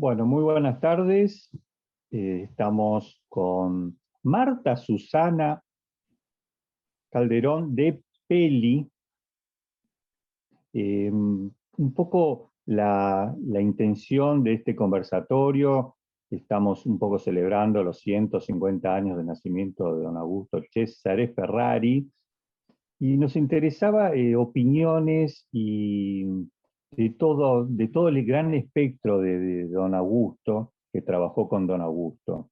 Bueno, muy buenas tardes. Estamos con Marta Susana Calderón de Peli. Un poco la intención de este conversatorio, estamos un poco celebrando los 150 años de nacimiento de don Augusto Cesare Ferrari, y nos interesaba opiniones y de todo el gran espectro de don Augusto, que trabajó con don Augusto.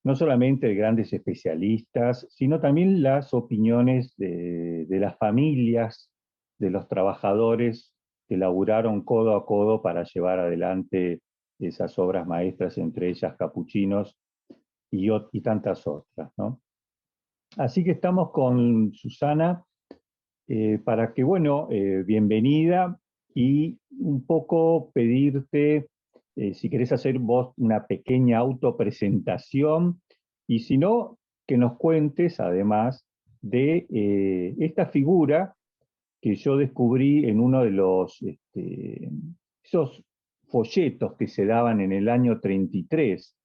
No solamente de grandes especialistas, sino también las opiniones de las familias, de los trabajadores que laburaron codo a codo para llevar adelante esas obras maestras, entre ellas Capuchinos y tantas otras, ¿no? Así que estamos con Susana para que, bueno, bienvenida y un poco pedirte si querés hacer vos una pequeña autopresentación y si no, que nos cuentes además de esta figura que yo descubrí en uno de esos folletos que se daban en el año 33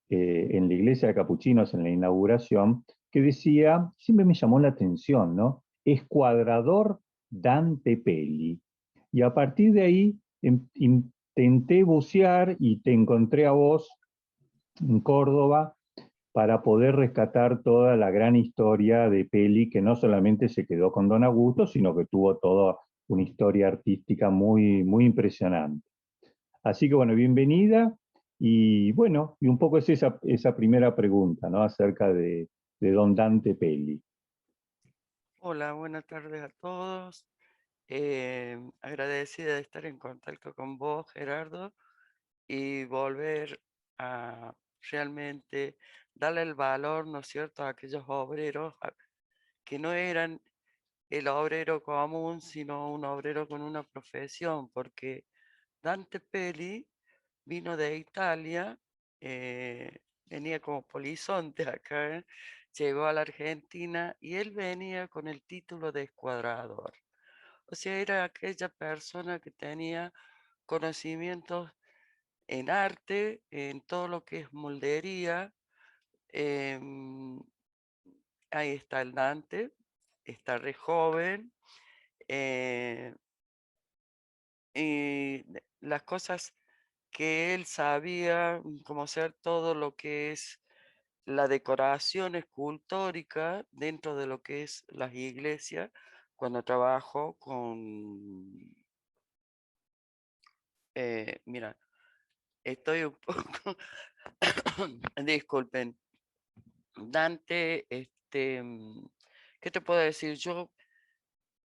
en la iglesia de Capuchinos en la inauguración, que decía, siempre me llamó la atención, ¿no? Escuadrador Dante Peli. Y a partir de ahí intenté bucear y te encontré a vos en Córdoba para poder rescatar toda la gran historia de Peli, que no solamente se quedó con Don Augusto, sino que tuvo toda una historia artística muy, muy impresionante. Así que bueno, bienvenida y bueno, y un poco es esa primera pregunta, ¿no? Acerca de Don Dante Peli. Hola, buenas tardes a todos. Agradecida de estar en contacto con vos, Gerardo, y volver a realmente darle el valor, ¿no es cierto?, a aquellos obreros que no eran el obrero común, sino un obrero con una profesión, porque Dante Peli vino de Italia, venía como polizonte acá, llegó a la Argentina y él venía con el título de escuadrador. O sea, era aquella persona que tenía conocimientos en arte, en todo lo que es moldería. em, Ahí está el Dante, está re joven. eh, y las cosas que él sabía, como hacer todo lo que es la decoración escultórica dentro de lo que es las iglesias, cuando trabajo con, mira, estoy un poco, disculpen, Dante, ¿qué te puedo decir? Yo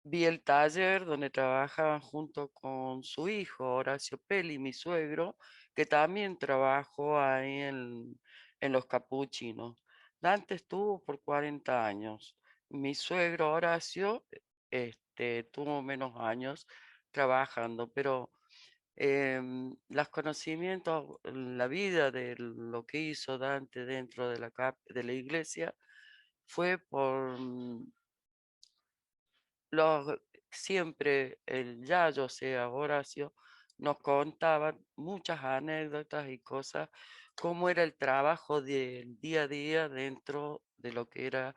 vi el taller donde trabajaban junto con su hijo, Horacio Pelli, mi suegro, que también trabajó ahí en Los Capuchinos. Dante estuvo por 40 años. Mi suegro Horacio, tuvo menos años trabajando, pero los conocimientos, la vida de lo que hizo Dante dentro de de la iglesia fue por los, siempre el Yayo, o sea, Horacio, nos contaban muchas anécdotas y cosas, cómo era el trabajo del día a día dentro de lo que era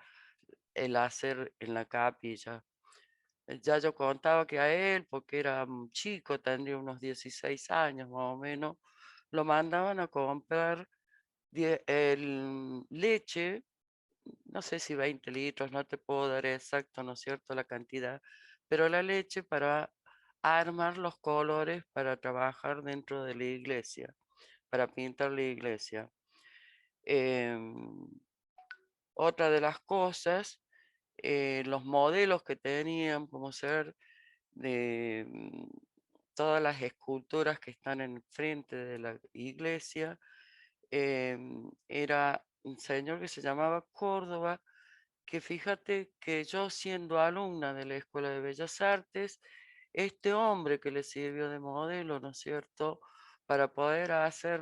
el hacer en la capilla. El Yayo contaba que a él, porque era un chico, tendría unos 16 años más o menos, lo mandaban a comprar leche, no sé si 20 litros, no te puedo dar exacto, ¿no es cierto?, la cantidad, pero la leche para armar los colores para trabajar dentro de la iglesia, para pintar la iglesia. Em, Otra de las cosas, los modelos que tenían, como ser de todas las esculturas que están en frente de la iglesia, era un señor que se llamaba Córdoba, que fíjate que yo siendo alumna de la Escuela de Bellas Artes, este hombre que le sirvió de modelo, ¿no es cierto?, para poder hacer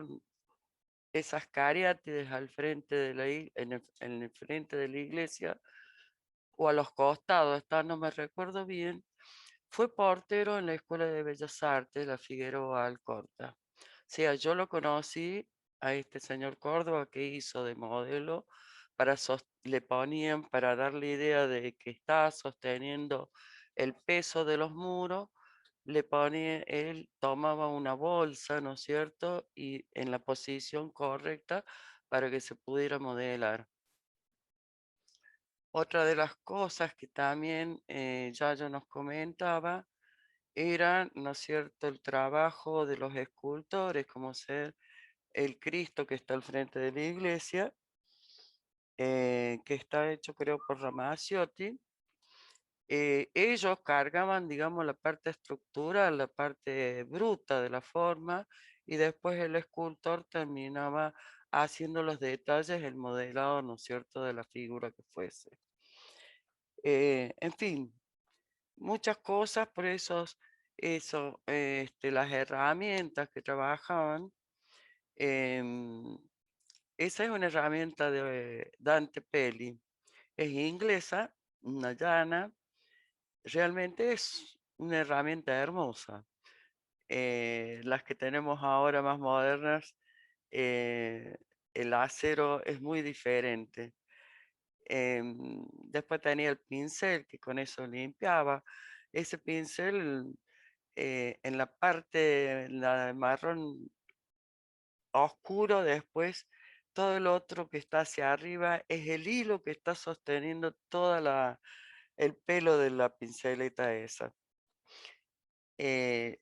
esas cariátides al frente de en el frente de la iglesia o a los costados, no me recuerdo bien, fue portero en la Escuela de Bellas Artes, la Figueroa Alcorta. sea, yo lo conocí a este señor Córdoba que hizo de modelo le ponían para darle idea de que estaba sosteniendo el peso de los muros, le ponía, él tomaba una bolsa, ¿no es cierto? Y en la posición correcta para que se pudiera modelar. Otra de las cosas que también Yayo nos comentaba era, ¿no es cierto?, el trabajo de los escultores, como ser el Cristo que está al frente de la iglesia, que está hecho creo por Ramaciotti. Ellos cargaban, digamos, la parte estructural, la parte bruta de la forma, y después el escultor terminaba haciendo los detalles, el modelado, ¿no es cierto?, de la figura que fuese. En fin, muchas cosas, por las herramientas que trabajaban. em, Esa es una herramienta de Dante Peli. Es inglesa, una llana. Realmente es una herramienta hermosa. Las que tenemos ahora más modernas, eh, el acero es muy diferente. Después tenía el pincel que con eso limpiaba. Ese pincel en la parte, la marrón oscuro, después todo el otro que está hacia arriba es el hilo que está sosteniendo el pelo de la pinceleta esa. Eh,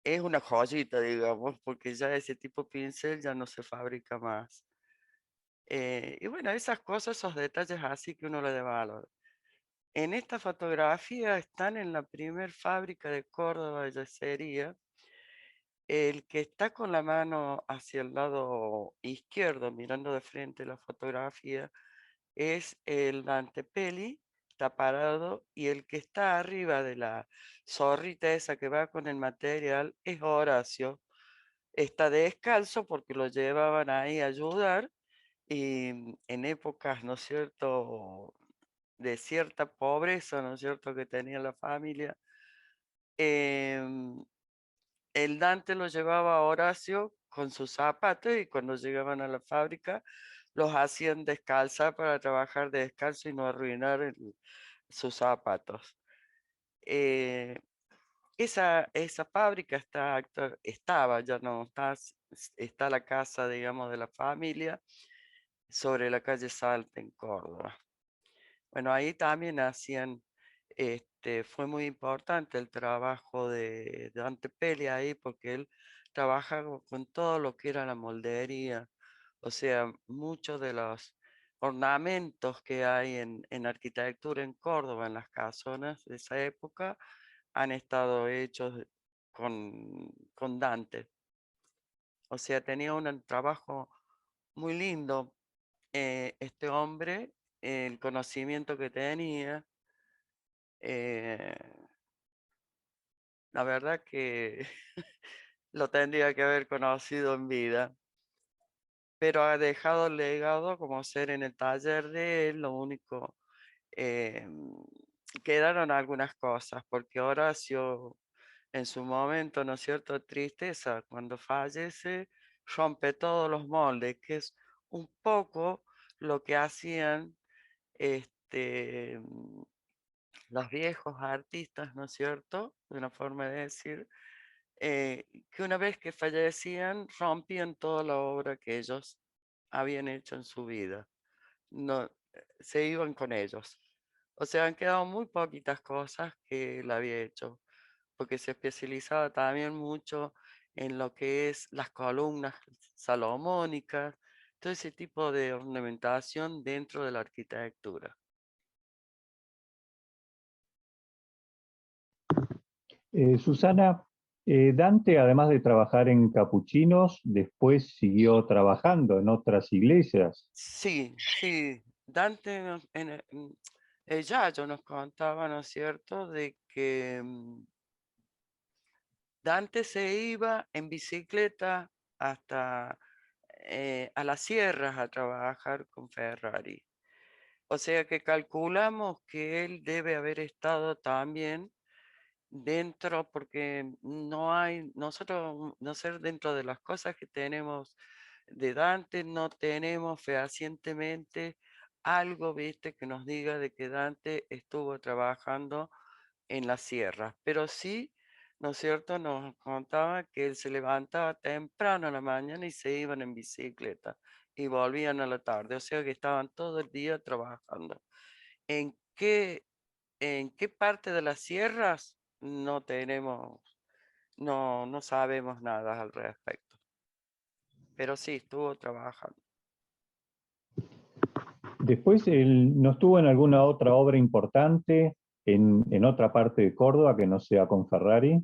es una joyita, digamos, porque ya ese tipo de pincel ya no se fabrica más. Y bueno, esas cosas, esos detalles así que uno le da valor. En esta fotografía están en la primer fábrica de Córdoba de yesería. El que está con la mano hacia el lado izquierdo, mirando de frente la fotografía, es el Dante Peli, está parado, y el que está arriba de la zorrita esa que va con el material es Horacio. Está descalzo porque lo llevaban ahí a ayudar y en épocas, ¿no es cierto?, de cierta pobreza, ¿no es cierto?, que tenía la familia. em, el Dante lo llevaba a Horacio con sus zapatos y cuando llegaban a la fábrica los hacían descalzar para trabajar descalzo y no arruinar sus zapatos. Eh, esa fábrica estaba, ya no está, está la casa, digamos, de la familia sobre la calle Salta en Córdoba. Bueno, ahí también fue muy importante el trabajo de Dante Peli ahí porque él trabaja con todo lo que era la moldería. O sea, muchos de los ornamentos que hay en arquitectura en Córdoba, en las casonas de esa época, han estado hechos con Dante. O sea, tenía un trabajo muy lindo este hombre, el conocimiento que tenía. eh, la verdad que lo tendría que haber conocido en vida, pero ha dejado el legado como ser en el taller de él. Lo único, eh, quedaron algunas cosas, porque Horacio en su momento, ¿no es cierto?, tristeza, cuando fallece, rompe todos los moldes, que es un poco lo que hacían este, los viejos artistas, ¿no es cierto?, de una forma de decir, que una vez que fallecían, rompían toda la obra que ellos habían hecho en su vida. No, se iban con ellos. O sea, han quedado muy poquitas cosas que él había hecho, porque se especializaba también mucho en lo que es las columnas salomónicas, todo ese tipo de ornamentación dentro de la arquitectura. Susana, Dante, además de trabajar en capuchinos, después siguió trabajando en otras iglesias. Sí, sí. Dante, Yayo nos contaba, ¿no es cierto?, de que Dante se iba en bicicleta hasta a las sierras a trabajar con Ferrari. O sea que calculamos que él debe haber estado también dentro, porque no hay, nosotros, no ser dentro de las cosas que tenemos de Dante, no tenemos fehacientemente algo, viste, que nos diga de que Dante estuvo trabajando en las sierras, pero sí, ¿no es cierto? Nos contaba que él se levantaba temprano a la mañana y se iban en bicicleta y volvían a la tarde, o sea que estaban todo el día trabajando. ¿En en qué parte de las sierras? No tenemos, no sabemos nada al respecto, pero sí estuvo trabajando. Después, él no estuvo en alguna otra obra importante en otra parte de Córdoba que no sea con Ferrari.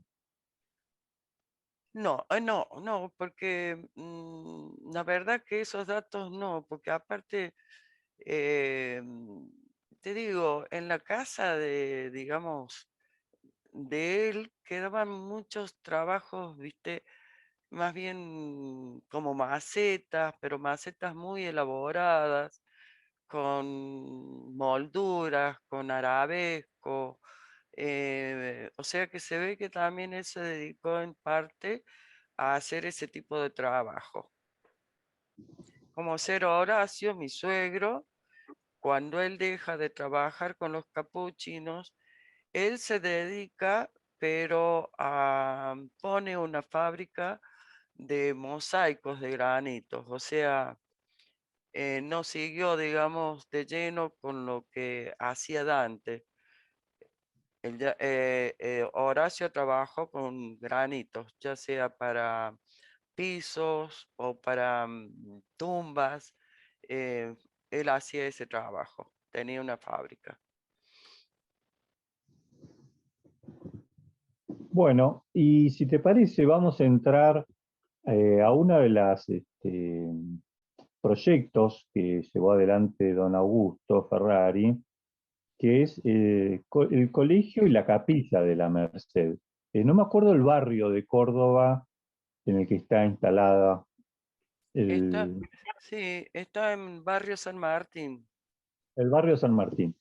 No, no, porque la verdad que esos datos no, porque aparte, te digo, en la casa de, digamos, de él quedaban muchos trabajos, viste, más bien como macetas, pero macetas muy elaboradas, con molduras, con arabesco. O sea que se ve que también él se dedicó en parte a hacer ese tipo de trabajo. Como ser Horacio, mi suegro, cuando él deja de trabajar con los capuchinos, él se dedica, pero pone una fábrica de mosaicos de granitos, o sea, no siguió, digamos, de lleno con lo que hacía Dante. Horacio trabajó con granitos, ya sea para pisos o para tumbas. eh, Él hacía ese trabajo, tenía una fábrica. Bueno, y si te parece, vamos a entrar a una de las proyectos que llevó adelante don Augusto Ferrari, que es el colegio y la capilla de la Merced. No me acuerdo el barrio de Córdoba en el que está instalada Está, el, sí, está en Barrio San Martín, el barrio San Martín.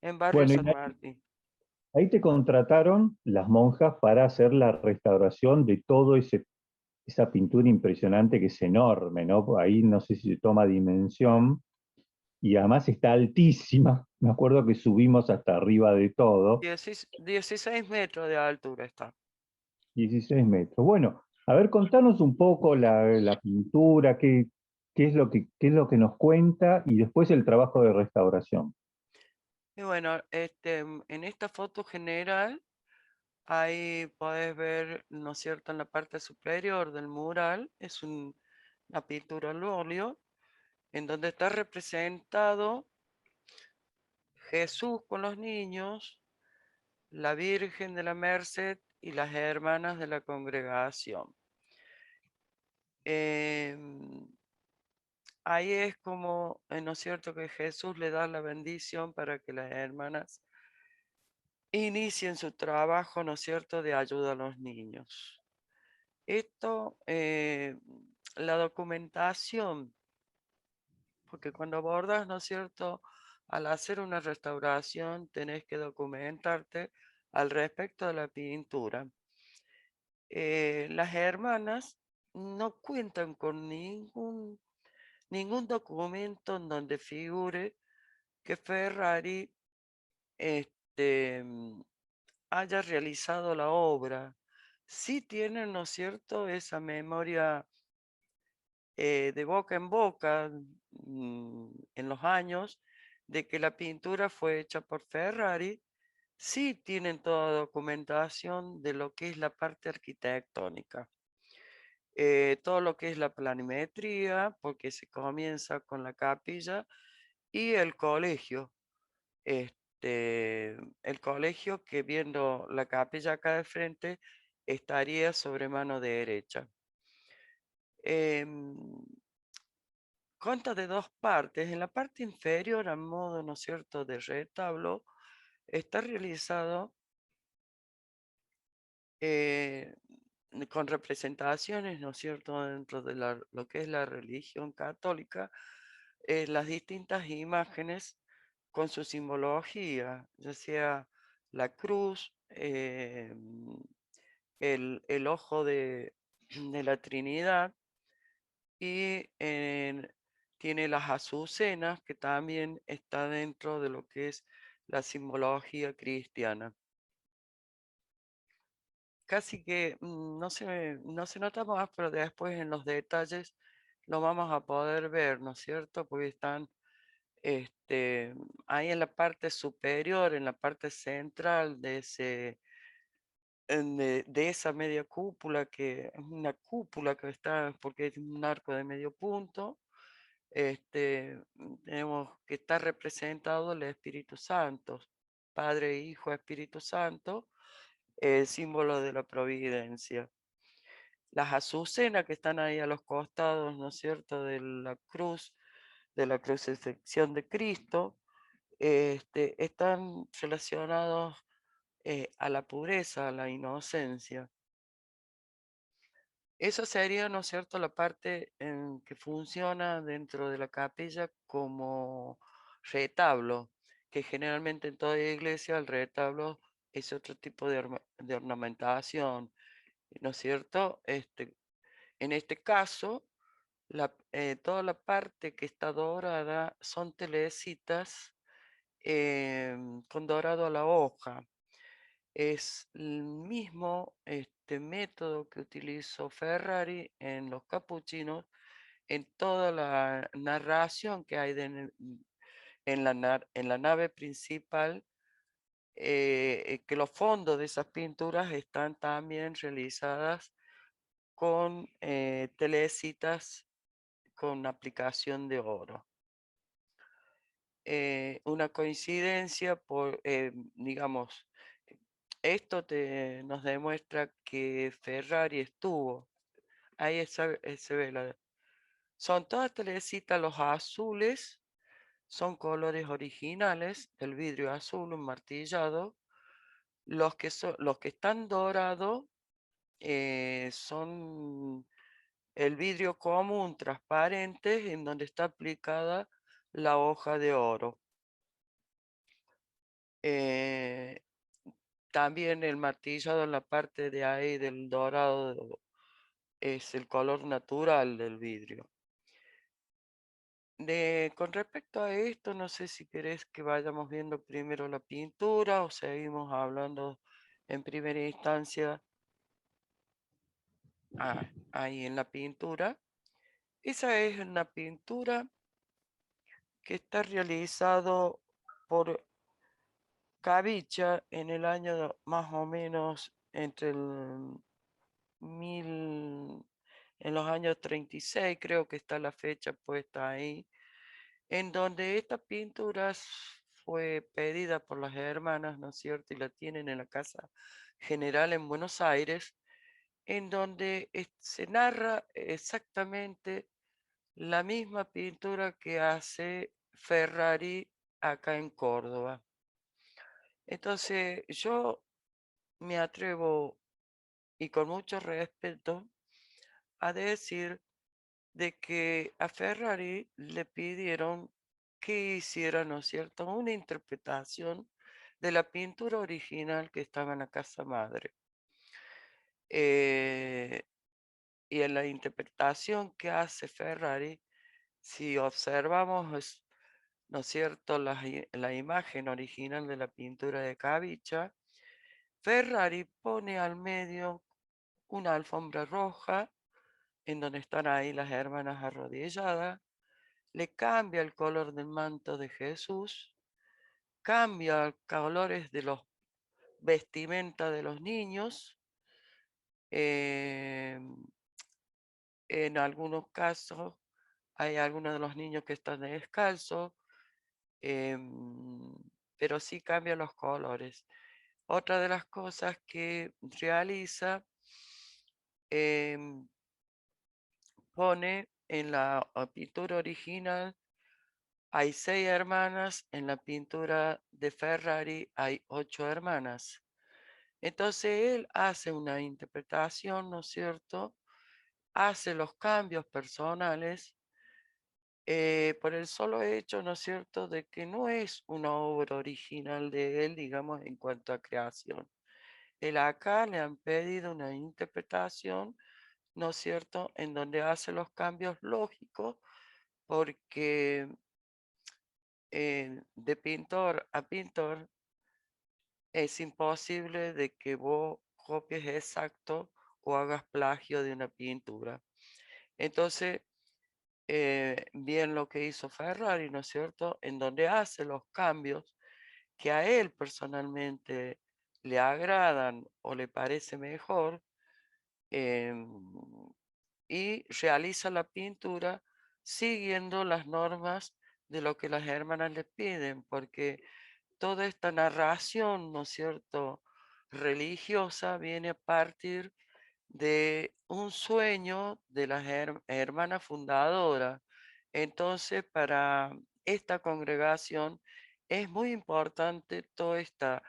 en Barrio Bueno, y San Martín. ahí te contrataron las monjas para hacer la restauración de todo esa pintura impresionante que es enorme, ¿no? Ahí no sé si se toma dimensión y además está altísima. Me acuerdo que subimos hasta arriba de todo, 16 metros de altura está. 16 metros. Bueno, a ver, contanos un poco la pintura, qué es qué es lo que nos cuenta y después el trabajo de restauración. Y bueno, en esta foto general, ahí puedes ver, ¿no es cierto?, en la parte superior del mural, es una pintura al óleo, en donde está representado Jesús con los niños, la Virgen de la Merced y las hermanas de la congregación. Em, Ahí es como, ¿no es cierto?, que Jesús le da la bendición para que las hermanas inicien su trabajo, ¿no es cierto?, de ayuda a los niños. Esto, la documentación, porque cuando abordas, ¿no es cierto?, al hacer una restauración tenés que documentarte al respecto de la pintura. Las hermanas no cuentan con ningún documento en donde figure que Ferrari este, haya realizado la obra. Sí tienen, ¿no es cierto?, esa memoria de boca en boca en los años de que la pintura fue hecha por Ferrari. Sí tienen toda documentación de lo que es la parte arquitectónica. Todo lo que es la planimetría, porque se comienza con la capilla y el colegio. El colegio que viendo la capilla acá de frente estaría sobre mano derecha. Em, Consta de dos partes. En la parte inferior, a modo, ¿no es cierto?, de retablo, está realizado eh, con representaciones, ¿no es cierto?, dentro de lo que es la religión católica, las distintas imágenes con su simbología, ya sea la cruz, el ojo de la Trinidad y tiene las azucenas, que también está dentro de lo que es la simbología cristiana. Casi que no se nota más, pero después en los detalles lo vamos a poder ver, ¿no es cierto? Porque están ahí en la parte superior, en la parte central de de esa media cúpula, que es una cúpula que está, porque es un arco de medio punto, tenemos que está representado el Espíritu Santo, Padre, Hijo, Espíritu Santo, el símbolo de la providencia. Las azucenas que están ahí a los costados, ¿no es cierto?, de la crucifixión de Cristo, están relacionados a la pureza, a la inocencia. Esa sería, ¿no es cierto?, la parte en que funciona dentro de la capilla como retablo, que generalmente en toda iglesia el retablo es otro tipo de ornamentación, ¿no es cierto? En este caso, toda la parte que está dorada son telecitas con dorado a la hoja. Es el mismo método que utilizó Ferrari en los capuchinos, en toda la narración que hay en la nave principal, que los fondos de esas pinturas están también realizadas con telecitas con aplicación de oro. Una coincidencia digamos, esto nos demuestra que Ferrari estuvo, ahí se ve son todas telecitas, los azules son colores originales, el vidrio azul, un martillado, los que están dorados son el vidrio común transparente en donde está aplicada la hoja de oro. Eh, También el martillado en la parte de ahí del dorado es el color natural del vidrio. Con respecto a esto, no sé si querés que vayamos viendo primero la pintura o seguimos hablando en primera instancia ahí en la pintura. Esa es una pintura que está realizado por Cavicha en el año más o menos entre el mil, en los años 36, creo que está la fecha puesta ahí, en donde esta pintura fue pedida por las hermanas, ¿no es cierto? Y la tienen en la Casa General en Buenos Aires, en donde se narra exactamente la misma pintura que hace Ferrari acá en Córdoba. Entonces, yo me atrevo y con mucho respeto a decir de que a Ferrari le pidieron que hiciera, ¿no es cierto?, una interpretación de la pintura original que estaba en la casa madre. Eh, y en la interpretación que hace Ferrari, si observamos, ¿no es cierto?, la imagen original de la pintura de Cavicha, Ferrari pone al medio una alfombra roja en donde están ahí las hermanas arrodilladas, le cambia el color del manto de Jesús, cambia colores de los vestimenta de los niños, em, en algunos casos hay algunos de los niños que están descalzos, em, pero sí cambia los colores. Otra de las cosas que realiza, em, pone en la pintura original, hay 6 hermanas, en la pintura de Ferrari hay 8 hermanas. Entonces él hace una interpretación, ¿no es cierto? Hace los cambios personales por el solo hecho, ¿no es cierto?, de que no es una obra original de él, digamos, en cuanto a creación. él acá le han pedido una interpretación, ¿no es cierto?, en donde hace los cambios lógicos, porque de pintor a pintor es imposible de que vos copies exacto o hagas plagio de una pintura. Entonces, bien lo que hizo Ferrari, ¿no es cierto?, en donde hace los cambios que a él personalmente le agradan o le parece mejor, em, y realiza la pintura siguiendo las normas de lo que las hermanas le piden, porque toda esta narración, ¿no es cierto?, religiosa viene a partir de un sueño de la hermana fundadora. Entonces, para esta congregación es muy importante toda esta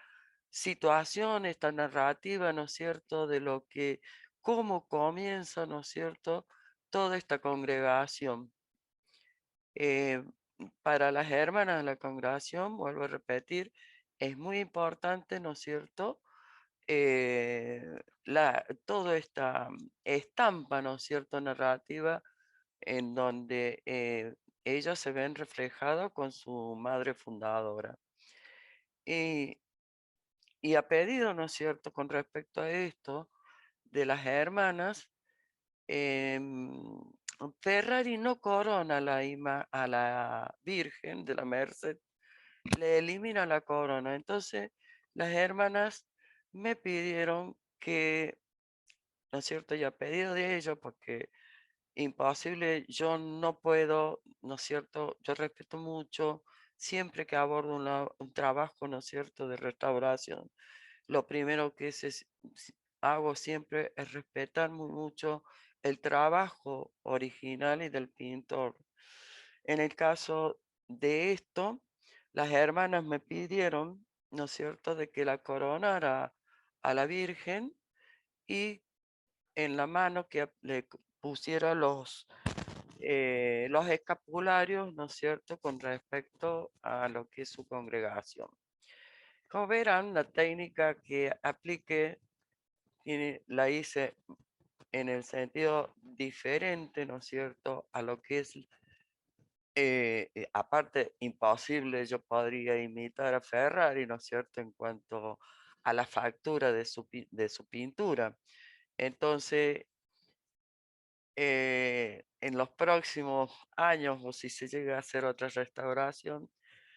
situación, esta narrativa, ¿no es cierto?, de lo que, cómo comienza, ¿no es cierto?, toda esta congregación. Eh, para las hermanas de la congregación, vuelvo a repetir, es muy importante, ¿no es cierto?, toda esta estampa, ¿no es cierto?, narrativa en donde ellas se ven reflejadas con su madre fundadora. Y, y a pedido, ¿no es cierto?, con respecto a esto, de las hermanas, em, Ferrari no corona a la Virgen de la Merced, le elimina la corona. Entonces, las hermanas me pidieron que, ¿no es cierto?, y a pedido de ellos, porque imposible, yo no puedo, ¿no es cierto?, yo respeto mucho siempre que abordo un trabajo, ¿no es cierto?, de restauración. Lo primero que hago siempre es respetar muy mucho el trabajo original y del pintor. En el caso de esto, las hermanas me pidieron, ¿no es cierto?, de que la coronara a la Virgen y en la mano que pusiera los escapularios, ¿no es cierto?, con respecto a lo que es su congregación. Como verán, la técnica que apliqué la hice en el sentido diferente, ¿no es cierto?, a lo que es, aparte, imposible, yo podría imitar a Ferrari, ¿no es cierto?, en cuanto a la factura de su pintura. Entonces, en los próximos años, o si se llega a hacer otra restauración,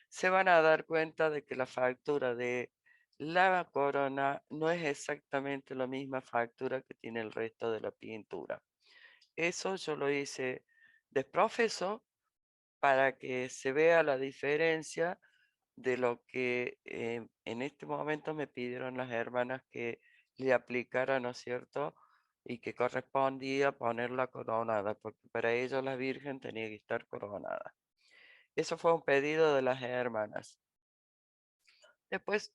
se van a dar cuenta de que la factura de la corona no es exactamente la misma factura que tiene el resto de la pintura. Eso yo lo hice desprofeso para que se vea la diferencia de lo que en este momento me pidieron las hermanas que le aplicara, ¿no es cierto? Y que correspondía ponerla coronada, porque para ellos la Virgen tenía que estar coronada. Eso fue un pedido de las hermanas. Después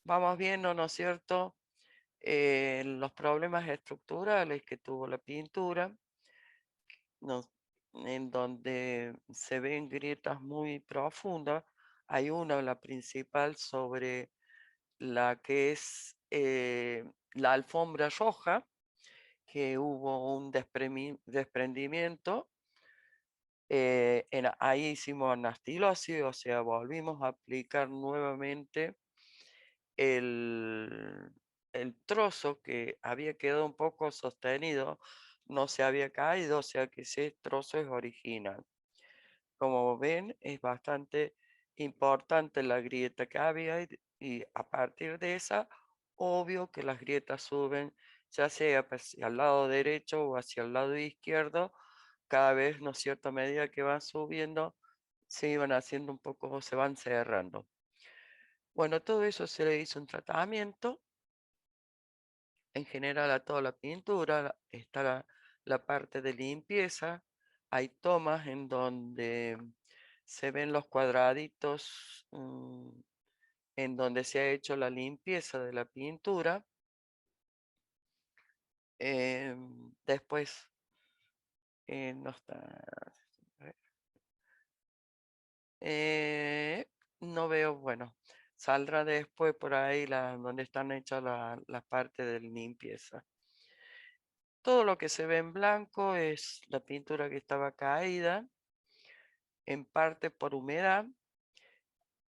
vamos viendo, ¿no es cierto?, los problemas estructurales que tuvo la pintura, nos- en donde se ven grietas muy profundas. Hay una, la principal, sobre la que es la alfombra roja, que hubo un desprendimiento. Ahí hicimos anastilosis, o sea, volvimos a aplicar nuevamente el, el trozo que había quedado un poco sostenido, no se había caído, o sea que ese trozo es original. Como ven, es bastante importante la grieta que había y a partir de esa, obvio que las grietas suben, ya sea hacia el lado derecho o hacia el lado izquierdo, cada vez, ¿no es cierto?, a medida que van subiendo, se iban haciendo un poco, se van cerrando. Bueno, todo eso se le hizo un tratamiento en general a toda la pintura. Está la parte de limpieza. Hay tomas en donde se ven los cuadraditos, en donde se ha hecho la limpieza de la pintura. Después, no está. a ver, no veo, bueno, Saldrá después por ahí donde están hechas las partes de limpieza. Todo lo que se ve en blanco es la pintura que estaba caída, en parte por humedad,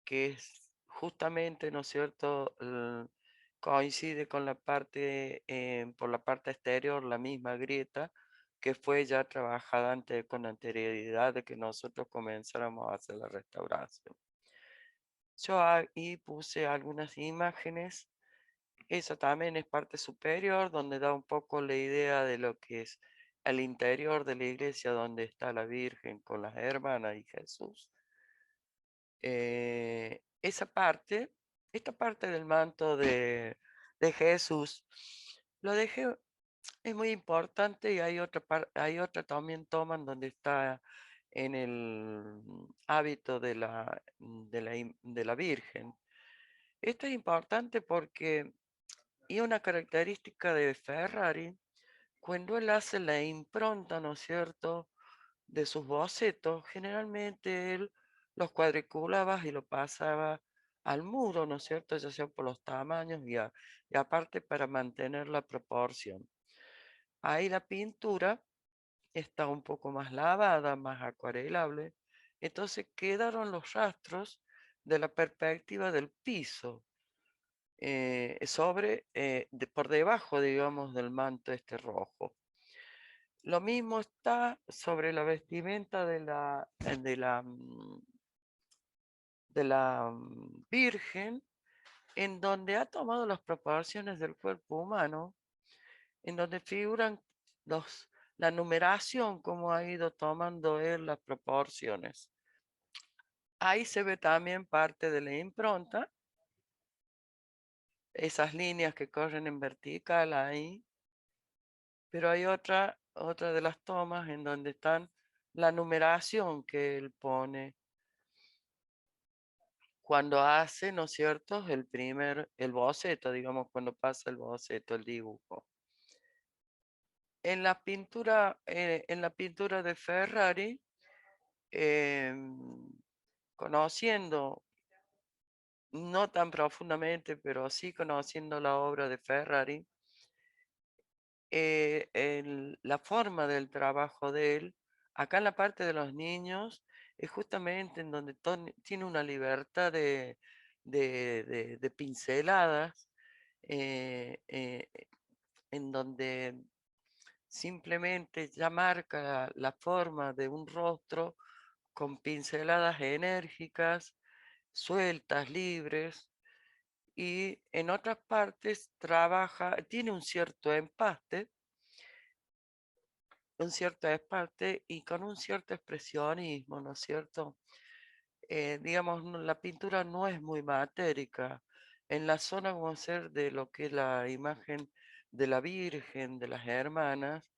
que es justamente, ¿no es cierto?, coincide con la parte, por la parte exterior, la misma grieta, que fue ya trabajada con anterioridad de que nosotros comenzáramos a hacer la restauración. Yo ahí puse algunas imágenes. Eso también es parte superior, donde da un poco la idea de lo que es el interior de la iglesia, donde está la Virgen con las hermanas y Jesús. Esa parte, esta parte del manto de Jesús, lo dejé, es muy importante y hay otra también toman donde está en el hábito de la Virgen. Esto es importante porque, y una característica de Ferrari, cuando él hace la impronta, ¿no es cierto?, de sus bocetos, generalmente él los cuadriculaba y lo pasaba al muro, ¿no es cierto?, ya sea por los tamaños y aparte para mantener la proporción. Ahí la pintura está un poco más lavada, más acuarelable, entonces quedaron los rastros de la perspectiva del piso por debajo, digamos, del manto este rojo. Lo mismo está sobre la vestimenta de la Virgen, en donde ha tomado las proporciones del cuerpo humano, en donde figuran la numeración, como ha ido tomando él las proporciones. Ahí se ve también parte de la impronta, esas líneas que corren en vertical ahí, pero hay otra de las tomas en donde están la numeración que él pone cuando hace, ¿no es cierto?, el boceto, digamos, cuando pasa el boceto, el dibujo. En la pintura de Ferrari, em, conociendo, no tan profundamente, pero sí conociendo la obra de Ferrari, la forma del trabajo de él, acá en la parte de los niños, es justamente en donde tiene una libertad de pinceladas, eh, en donde simplemente ya marca la forma de un rostro con pinceladas enérgicas, sueltas, libres, y en otras partes tiene un cierto empaste y con un cierto expresionismo, ¿no es cierto? Digamos, la pintura no es muy matérica. En la zona, como ser de lo que es la imagen de la Virgen, de las hermanas,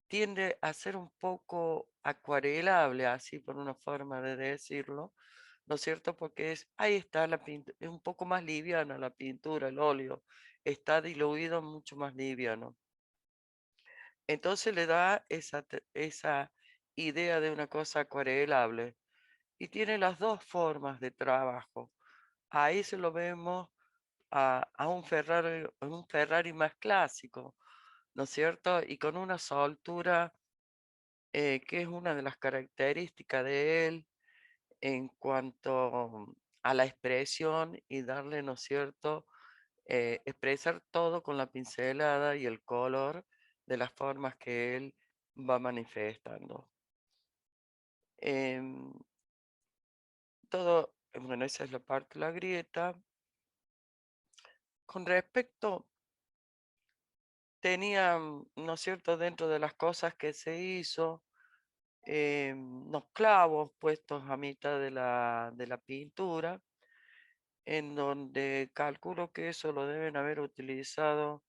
tiende a ser un poco acuarelable, así por una forma de decirlo, ¿no es cierto? Porque ahí está la pintura, es un poco más liviana la pintura, el óleo, está diluido mucho más liviano. Entonces le da esa idea de una cosa acuarelable y tiene las dos formas de trabajo. Ahí se lo vemos a un Ferrari más clásico, ¿no es cierto? Y con una soltura que es una de las características de él en cuanto a la expresión y darle, ¿no es cierto? Expresar todo con la pincelada y el color de las formas que él va manifestando. Em, bueno, esa es la parte de la grieta. Con respecto, tenía, ¿no es cierto?, dentro de las cosas que se hizo, unos clavos puestos a mitad de la pintura, en donde calculo que eso lo deben haber utilizado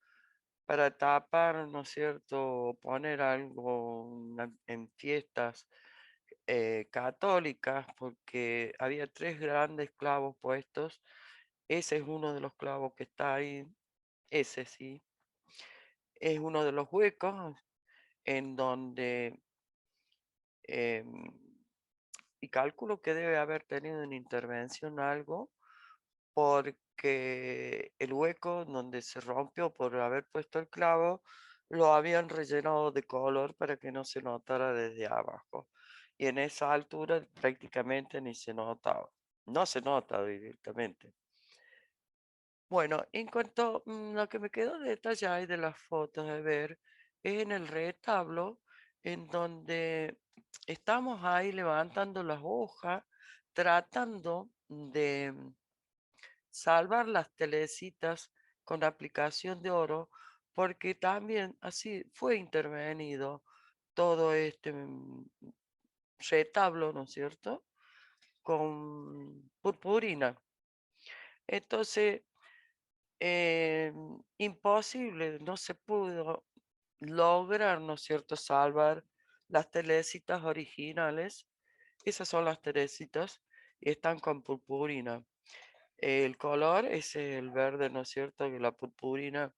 para tapar, ¿no es cierto?, o poner algo en fiestas católicas, porque había tres grandes clavos puestos. Ese es uno de los clavos que está ahí, ese sí, es uno de los huecos en donde, em, y calculo que debe haber tenido una intervención algo, porque el hueco donde se rompió por haber puesto el clavo lo habían rellenado de color para que no se notara desde abajo. Y en esa altura prácticamente ni se notaba. No se nota directamente. Bueno, en cuanto lo que me quedó de detalle de las fotos de ver es en el retablo en donde estamos ahí levantando las hojas, tratando de salvar las telecitas con aplicación de oro, porque también así fue intervenido todo este retablo, ¿no es cierto? Con purpurina. Entonces, imposible, no se pudo lograr, ¿no es cierto?, salvar las telecitas originales. Esas son las telecitas y están con purpurina. El color es el verde, ¿no es cierto? Que la purpurina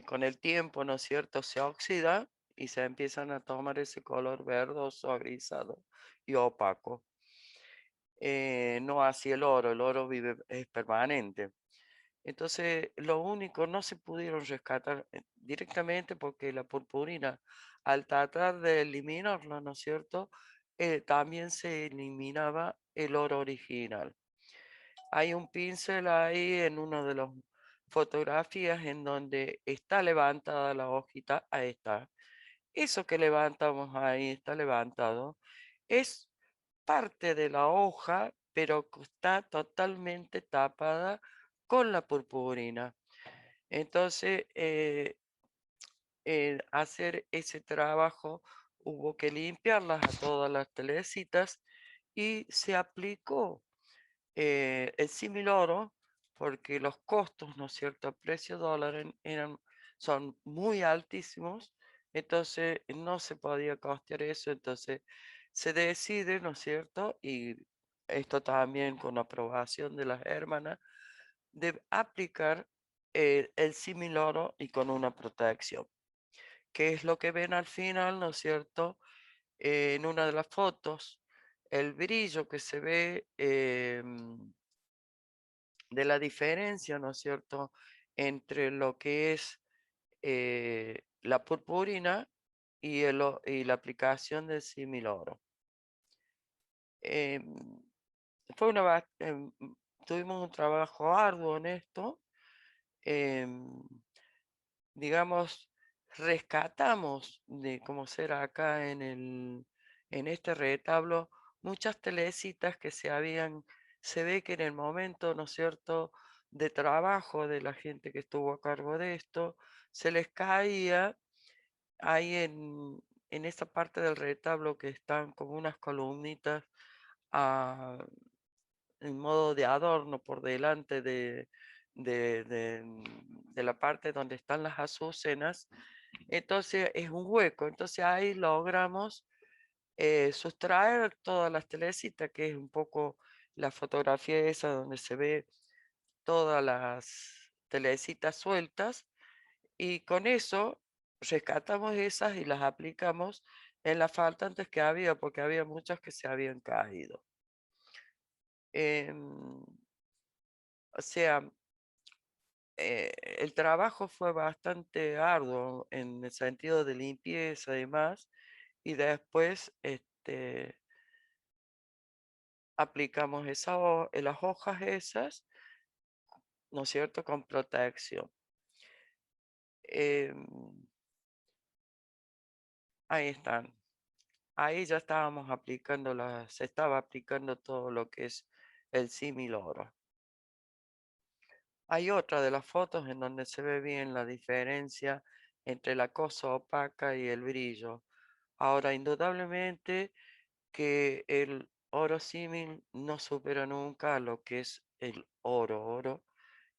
con el tiempo, ¿no es cierto?, se oxida y se empiezan a tomar ese color verdoso, grisado y opaco. No así el oro vive, es permanente. Entonces, lo único, no se pudieron rescatar directamente porque la purpurina, al tratar de eliminarla, ¿no es cierto?, también se eliminaba el oro original. Hay un pincel ahí en una de las fotografías en donde está levantada la hojita. Ahí está. Eso que levantamos ahí, está levantado, es parte de la hoja, pero que está totalmente tapada con la purpurina. Entonces, hacer ese trabajo hubo que limpiarlas a todas las telecitas y se aplicó el símil oro, porque los costos, ¿no es cierto?, a precio dólar son muy altísimos, entonces no se podía costear eso, entonces se decide, ¿no es cierto?, y esto también con aprobación de las hermanas, de aplicar el símil oro y con una protección, que es lo que ven al final, ¿no es cierto?, en una de las fotos, el brillo que se ve de la diferencia, ¿no es cierto?, entre lo que es la purpurina y la aplicación del símil oro. Em, fue una, tuvimos un trabajo arduo en esto. em, digamos, rescatamos de como ser acá en este retablo muchas telecitas que se ve que en el momento, ¿no es cierto?, de trabajo de la gente que estuvo a cargo de esto, se les caía ahí en esa parte del retablo que están como unas columnitas ah, en modo de adorno por delante de la parte donde están las azucenas. Entonces es un hueco. Entonces ahí logramos sustraer todas las telecitas, que es un poco la fotografía esa donde se ve todas las telecitas sueltas. Y con eso rescatamos esas y las aplicamos en las faltantes que había, porque había muchas que se habían caído. Em, o sea, el trabajo fue bastante arduo en el sentido de limpieza y demás, y después aplicamos las hojas esas, ¿no es cierto?, con protección. Em, ahí están. Ahí ya estábamos aplicando se estaba aplicando todo lo que es el símil oro. Hay otra de las fotos en donde se ve bien la diferencia entre la cosa opaca y el brillo. Ahora, indudablemente que el oro símil no supera nunca a lo que es el oro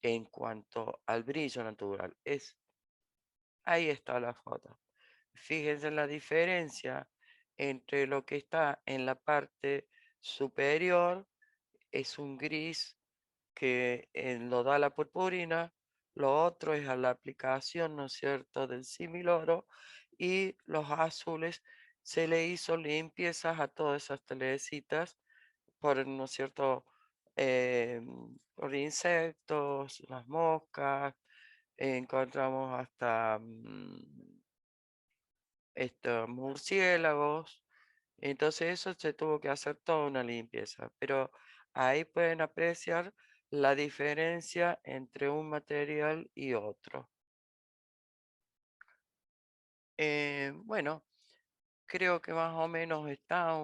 en cuanto al brillo natural. Ahí está la foto. Fíjense la diferencia entre lo que está en la parte superior, es un gris que lo da la purpurina, lo otro es a la aplicación, ¿no es cierto?, del similoro, y los azules se le hizo limpiezas a todas esas telecitas por, ¿no es cierto?, por insectos, las moscas, encontramos hasta estos murciélagos. Entonces eso se tuvo que hacer toda una limpieza, pero ahí pueden apreciar la diferencia entre un material y otro. Bueno, creo que más o menos está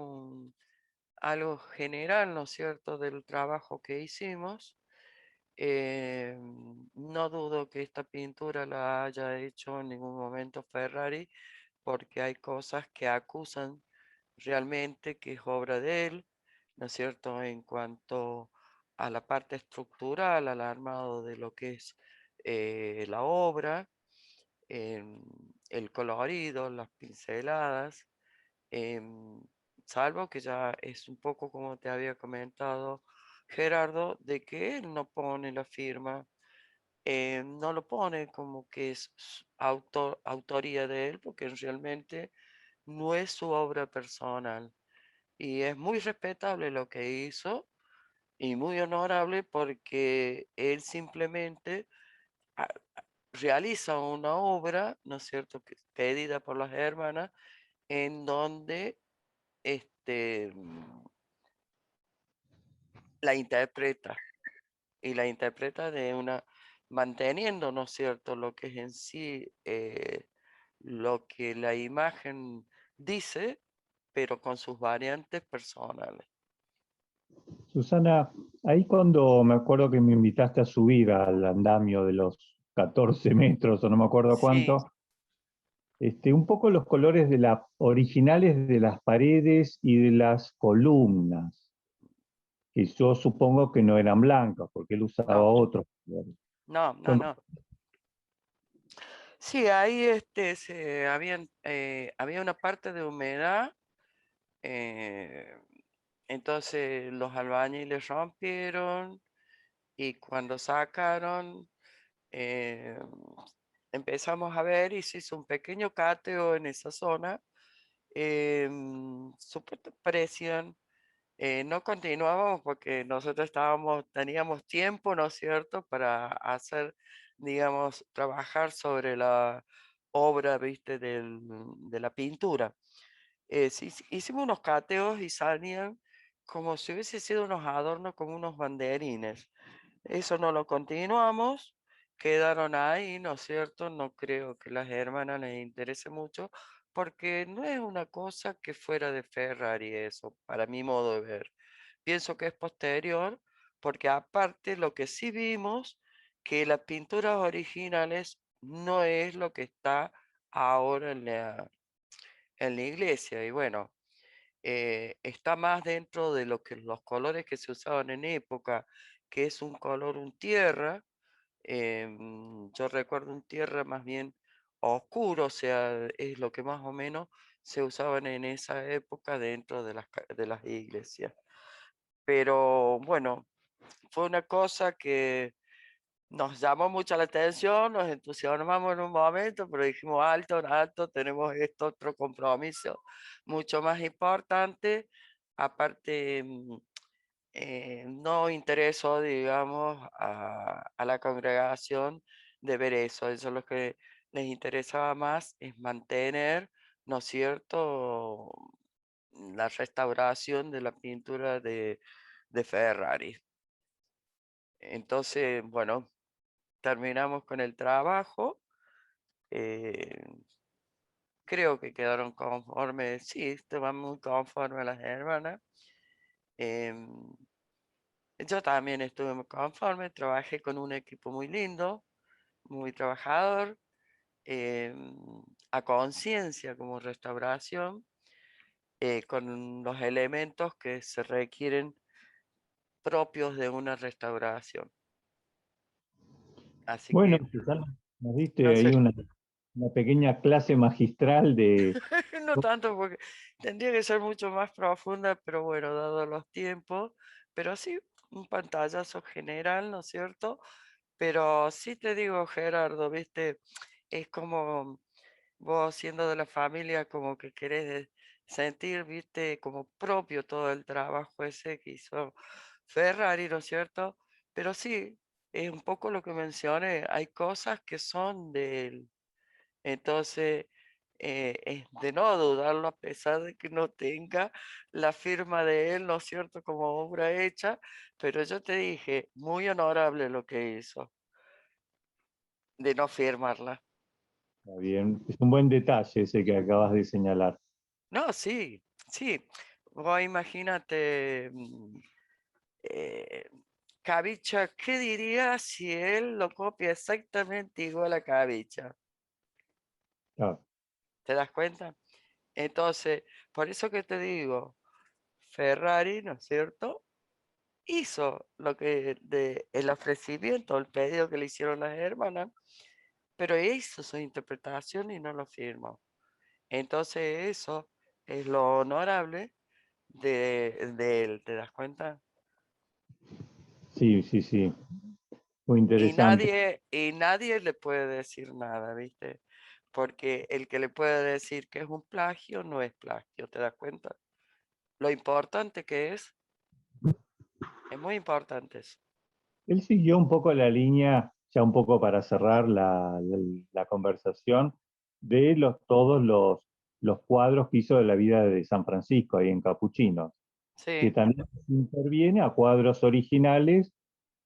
algo general, ¿no es cierto?, del trabajo que hicimos. No dudo que esta pintura la haya hecho en ningún momento Ferrari, porque hay cosas que acusan realmente que es obra de él, ¿no es cierto?, en cuanto a la parte estructural, al armado de lo que es la obra, em, el colorido, las pinceladas, em, salvo que ya es un poco como te había comentado Gerardo, de que él no pone la firma, no lo pone como que es autoría de él, porque realmente no es su obra personal. Y es muy respetable lo que hizo y muy honorable porque él simplemente a- realiza una obra, ¿no es cierto?, pedida por las hermanas, en donde la interpreta y la interpreta de una, manteniendo, ¿no es cierto?, lo que es en sí, lo que la imagen dice, pero con sus variantes personales. Susana, ahí cuando me acuerdo que me invitaste a subir al andamio de los 14 metros o no me acuerdo Sí, cuánto, un poco los colores de originales de las paredes y de las columnas, que yo supongo que no eran blancas, porque él usaba no, otros colores. no, no, Son- no. Sí, ahí había una parte de humedad, eh, entonces los albañiles rompieron y cuando sacaron, eh, empezamos a ver y se hizo un pequeño cateo en esa zona. Presión. No continuábamos porque nosotros teníamos tiempo, ¿no es cierto?, para hacer, digamos, trabajar sobre la obra, ¿viste?, de la pintura. Sí, sí, hicimos unos cateos y salían como si hubiese sido unos adornos, como unos banderines. Eso no lo continuamos, quedaron ahí, ¿no es cierto? No creo que las hermanas les interese mucho, porque no es una cosa que fuera de Ferrari eso, para mi modo de ver. Pienso que es posterior, porque aparte lo que sí vimos, que las pinturas originales no es lo que está ahora en la iglesia. Y bueno, está más dentro de lo que los colores que se usaban en época, que es un color, un tierra. Yo recuerdo un tierra más bien oscuro, o sea, es lo que más o menos se usaban en esa época dentro de de las iglesias. Pero bueno, fue una cosa que nos llamó mucho la atención, nos entusiasmamos en un momento, pero dijimos alto, alto, tenemos esto otro compromiso mucho más importante. Aparte, no interesó, digamos, a la congregación de ver eso. Eso es lo que les interesaba más, es mantener, ¿no es cierto?, la restauración de la pintura de Ferrari. Entonces, bueno, terminamos con el trabajo. eh, Creo que quedaron conformes, sí, estaban muy conformes las hermanas. em, yo también estuve muy conforme, trabajé con un equipo muy lindo, muy trabajador, em, a conciencia como restauración, con los elementos que se requieren propios de una restauración. Así Bueno, que, Susana, nos no diste ahí sé. una pequeña clase magistral de... No tanto porque tendría que ser mucho más profunda, pero bueno, dado los tiempos, pero sí, un pantallazo general, ¿no es cierto? Pero sí te digo, Gerardo, viste, es como vos siendo de la familia, como que querés sentir, viste, como propio todo el trabajo ese que hizo Ferrari, ¿no es cierto? Pero sí, es un poco lo que mencioné, hay cosas que son de él. Entonces, es de no dudarlo a pesar de que no tenga la firma de él, ¿no es cierto?, como obra hecha, pero yo te dije, muy honorable lo que hizo, de no firmarla. Está bien. Es un buen detalle ese que acabas de señalar. No, sí, sí. Vos imagínate, Cavicha, ¿qué diría si él lo copia exactamente igual a Cavicha? Claro. ¿Te das cuenta? Entonces, por eso que te digo, Ferrari, ¿no es cierto? Hizo lo que el ofrecimiento, el pedido que le hicieron las hermanas, pero hizo su interpretación y no lo firmó. Entonces, eso es lo honorable de él, ¿te das cuenta? Sí, sí, sí. Muy interesante. Y nadie le puede decir nada, ¿viste? Porque el que le puede decir que es un plagio no es plagio, ¿te das cuenta? Lo importante que es muy importante eso. Él siguió un poco la línea, ya un poco para cerrar la conversación, de todos los cuadros que hizo de la vida de San Francisco, ahí en Capuchinos, que Sí, también interviene a cuadros originales,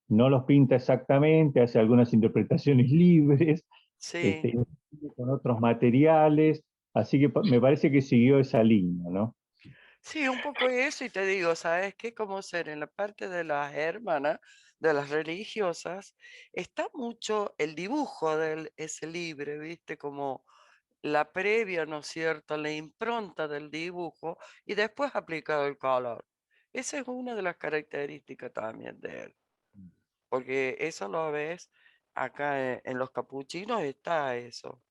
no los pinta exactamente, hace algunas interpretaciones libres, sí, con otros materiales, así que me parece que siguió esa línea, ¿no? sí, un poco eso y te digo, ¿sabes qué? Como ser en la parte de las hermanas, de las religiosas, está mucho el dibujo de ese libre, ¿viste? Como la previa, ¿no es cierto? La impronta del dibujo y después aplicado el color. Esa es una de las características también de él, porque eso lo ves acá en los capuchinos, está eso,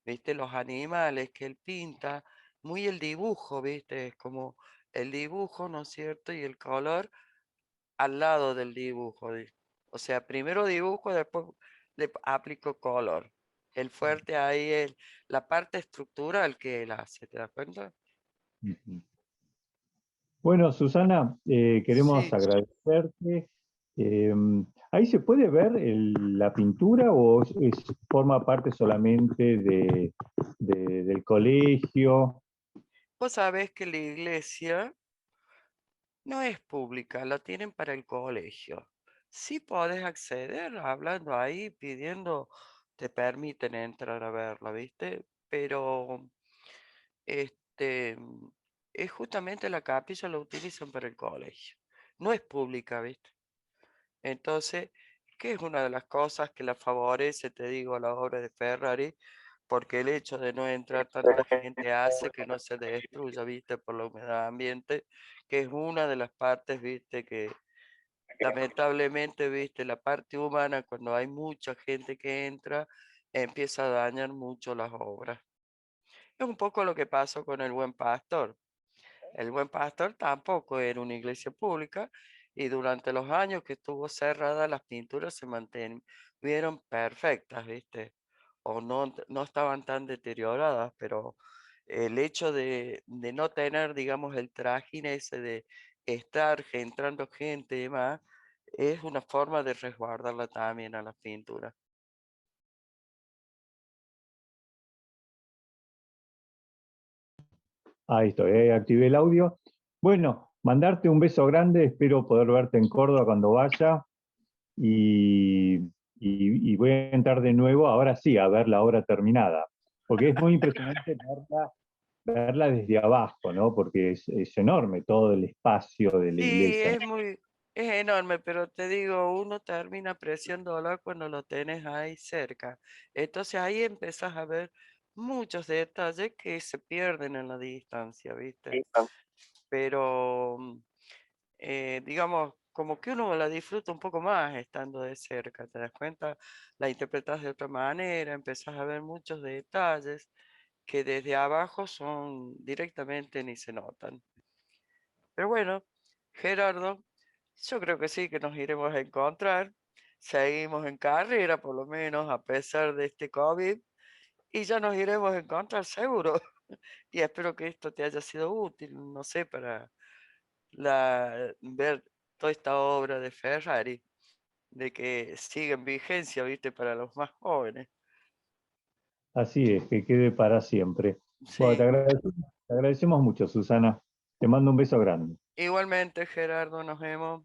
¿viste? Los animales que él pinta, muy el dibujo, ¿viste? Es como el dibujo, ¿no es cierto? Y el color al lado del dibujo. O sea, primero dibujo, después le aplico color. El fuerte ahí es la parte estructural que él hace, ¿te das cuenta? Ujú. Bueno, Susana, queremos Sí. agradecerte. Eh, ¿Ahí se puede ver la pintura o forma parte solamente del colegio? Vos sabés que la iglesia no es pública, la tienen para el colegio. Sí podés acceder hablando ahí, pidiendo, te permiten entrar a verla, ¿viste? Pero este es justamente la capilla la utilizan para el colegio. No es pública, ¿viste? Entonces, que es una de las cosas que la favorece, te digo, a la obra de Ferrari, porque el hecho de no entrar tanta gente hace que no se destruya, ¿viste? Por la humedad ambiente, que es una de las partes, ¿viste? Que lamentablemente, ¿viste? La parte humana, cuando hay mucha gente que entra, empieza a dañar mucho las obras. Es un poco lo que pasó con el Buen Pastor. El Buen Pastor tampoco era una iglesia pública y durante los años que estuvo cerrada las pinturas se mantuvieron perfectas, ¿viste? O no, no estaban tan deterioradas, pero el hecho de no tener, digamos, el trajín ese de estar entrando gente y demás, es una forma de resguardarla también a las pinturas. Ahí estoy, activé el audio. Bueno, mandarte un beso grande, espero poder verte en Córdoba cuando vaya y, y voy a entrar de nuevo, ahora sí, a ver la obra terminada, porque es muy impresionante verla desde abajo, ¿no? Porque es enorme todo el espacio de la Sí, iglesia. es enorme, pero te digo, uno termina apreciándolo cuando lo tenés ahí cerca. Entonces ahí empezás a ver muchos detalles que se pierden en la distancia, ¿viste? Pero, digamos, como que uno la disfruta un poco más estando de cerca, ¿te das cuenta? La interpretas de otra manera, empezás a ver muchos detalles que desde abajo son directamente ni se notan. Pero bueno, Gerardo, yo creo que sí, que nos iremos a encontrar. Seguimos en carrera, por lo menos, a pesar de este COVID, y ya nos iremos a encontrar seguro. Y espero que esto te haya sido útil, no sé, para ver toda esta obra de Ferrari, de que sigue en vigencia, ¿viste? Para los más jóvenes. Así es, que quede para siempre. Bueno, Sí. te agradecemos mucho, Susana. Te mando un beso grande. Igualmente, Gerardo, nos vemos.